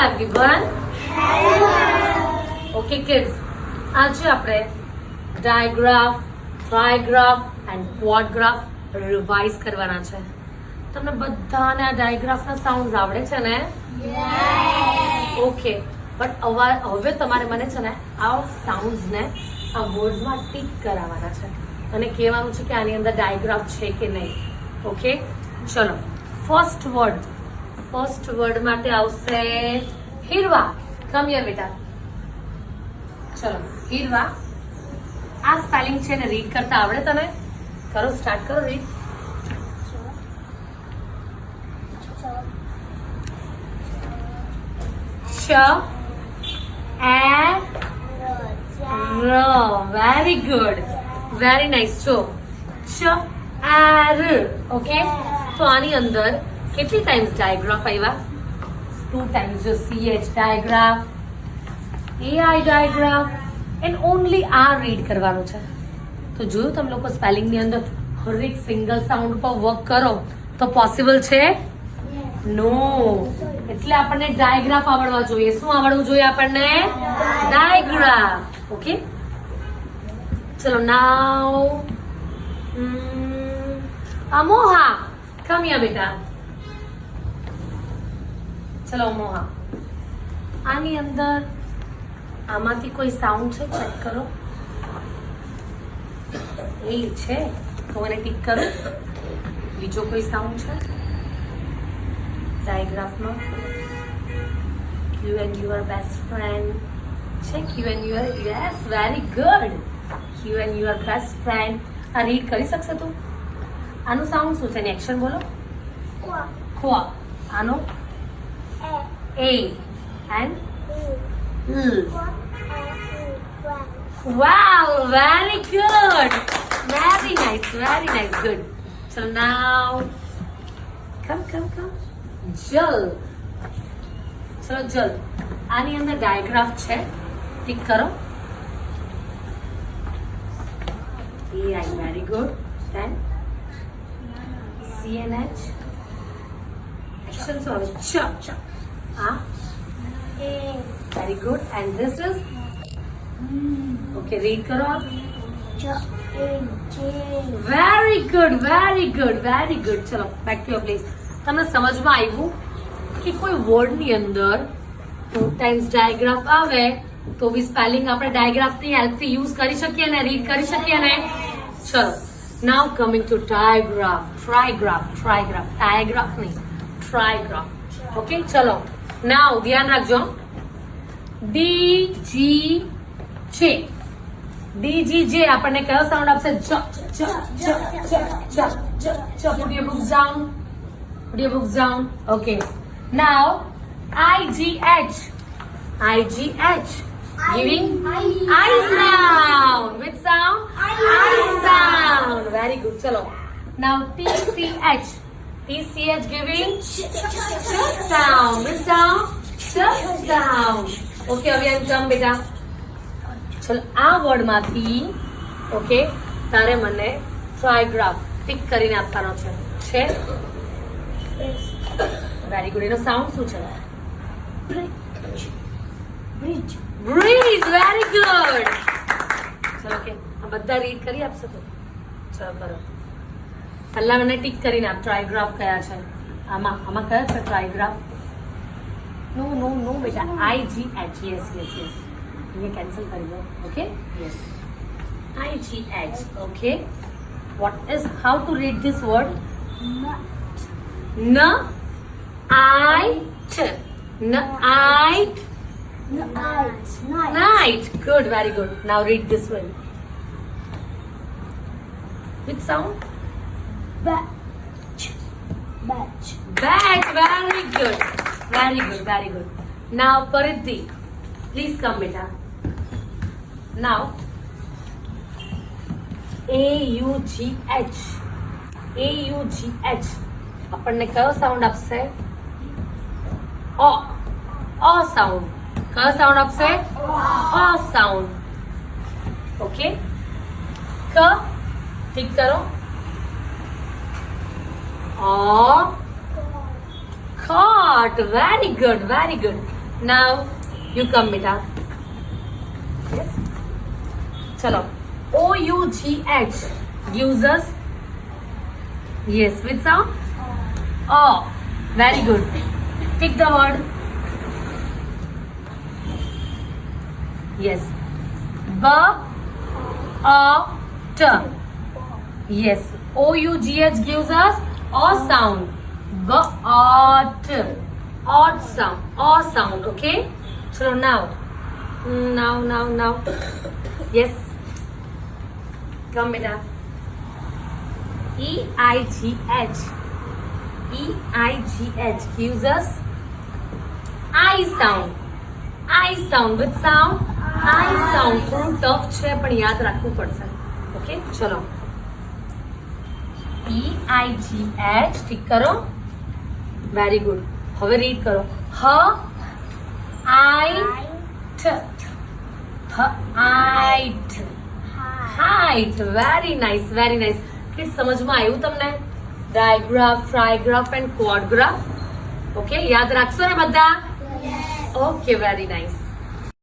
everyone. Okay kids, આજે આપણે ડાયગ્રાફ, ટ્રાયગ્રાફ and ક્વોડગ્રાફ revise કરવાના છે. તમને બધાને આ ડાયગ્રાફના સાઉન્ડ આવડે છે ને? ઓકે, બટ હવે તમારે મને છે ને આ સાઉન્ડ્સને આ વર્ડ્સમાં ટીક કરાવવાના છે અને કહેવાનું છે કે આની અંદર ડાયગ્રાફ છે કે નહીં. ઓકે, ચલો ફર્સ્ટ વર્ડ માટે આવશે હીરવા. કમ હિયર બેટા. ચલો હીરવા, આ સ્પેલિંગ છે ને રીડ કરતા આવડે તને? કરો, સ્ટાર્ટ કરો રીડ. ચ એ ર. Very good, very nice. જો ચ આ ર. ઓકે, તો આની અંદર કેટલી ટાઈમ્સ ડાયગ્રાફ આવ્યા? 2 ટાઈમ્સ. જો CH ડાયગ્રાફ, AI ડાયગ્રાફ એન્ડ ઓનલી આ રીડ કરવાનું છે. તો જોયું તમે લોકો સ્પેલિંગની અંદર હરેક સિંગલ સાઉન્ડ પર વર્ક કરો તો પોસિબલ છે? નો. એટલે આપણને ડાયગ્રાફ આવડવા જોઈએ. શું આવડવું જોઈએ આપણને? ડાયગ્રાફ. ઓકે, ચલો નાવ અમોહા. કમ હિયર બેટા. ચલો મોહા, આની અંદર આમાંથી કોઈ સાઉન્ડ છે? ચેક કરો. એ છે તો મને ટીક કરો. બીજો કોઈ સાઉન્ડ છે ડાયગ્રાફમાં? You and your best friend છે? You and your, yes, very good. You and your best friend. આ રીડ કરી શકશે તું? આનું સાઉન્ડ શું છે? એક્શન બોલો. ખોવા. આનો A and Wow, very good. Very nice, good. So now, come. Jal. ચલો જલ. આની અંદર ડાયગ્રાફ છે, ટીક કરો. AI, very good. Then CNH. Action so ch. Very good. And this is okay, read karo aap. Very good. ચલો back to your place. તમને સમજમાં આવ્યું કે કોઈ વર્ડ ની અંદર 2 ટાઈમ્સ ડાયગ્રાફ આવે તો બી સ્પેલિંગ આપણે ડાયગ્રાફ ની હેલ્પ થી યુઝ કરી શકીએ ને, રીડ કરી શકીએ ને. ચલો નાઉ કમિંગ ટુ ટ્રાયગ્રાફ. ડાયગ્રાફ નહીં, ટ્રાયગ્રાફ. ઓકે, ચલો નાઉ ધ્યાન રાખજો. DGJ આપણને કયો સાઉન્ડ આપશે? ચ. Put your books down. Okay, now IGH giving I sound. Which sound? I sound. Very good. Chalo now TCH giving sound. Which sound? Sound. Okay, અભિયાન કમ બેટા. ચલો આ વર્ડ માંથી ઓકે તારે મને ટ્રાયગ્રાફ ટિક કરીને આપવાનો છે. Very good. એનો સાઉન્ડ શું છે? બ્રિજ. Very good. ચલો ઓકે, આ બધા રીડ કરી આપશે તો? ચલો કરો. પહેલા મને ટિક કરીને આપ. ટ્રાયગ્રાફ કયા છે આમાં કયા છે ટ્રાયગ્રાફ? નો બેટા. IGH. યસ. ये कैंसिल कर लो. Okay, yes, IGH. Okay, what is, how to read this word? Night. Good, very good. Now read this one. Which sound? Batch. Very good. Now Paridhi, please come beta. Now AUGH આપણને કયો sound આપશે? અ sound. કયો sound આપશે? અ sound. Okay, ક ઠીક કરો. Caught. Very good. Now you come, beta. Yes. Chalo. OUGH gives us. Yes, with sound. Oh, very good. Pick the word. Yes. T. Yes. OUGH gives us a sound. But odd sound. Sound. Okay. So now. Now. Yes. Come, beta. EIGH. EIGH gives us I sound. I sound with sound. I sound થોડું tough છે પણ યાદ રાખવું પડશે. Okay ચલો. EIGH ઠીક કરો. Very good. હવે રીડ કરો. height. Very nice. કિડ સમજમાં આવ્યું તમને? ડાયગ્રાફ, ટ્રાયગ્રાફ એન્ડ ક્વોડગ્રાફ. ઓકે યાદ રાખશો ને બધા? Okay very nice.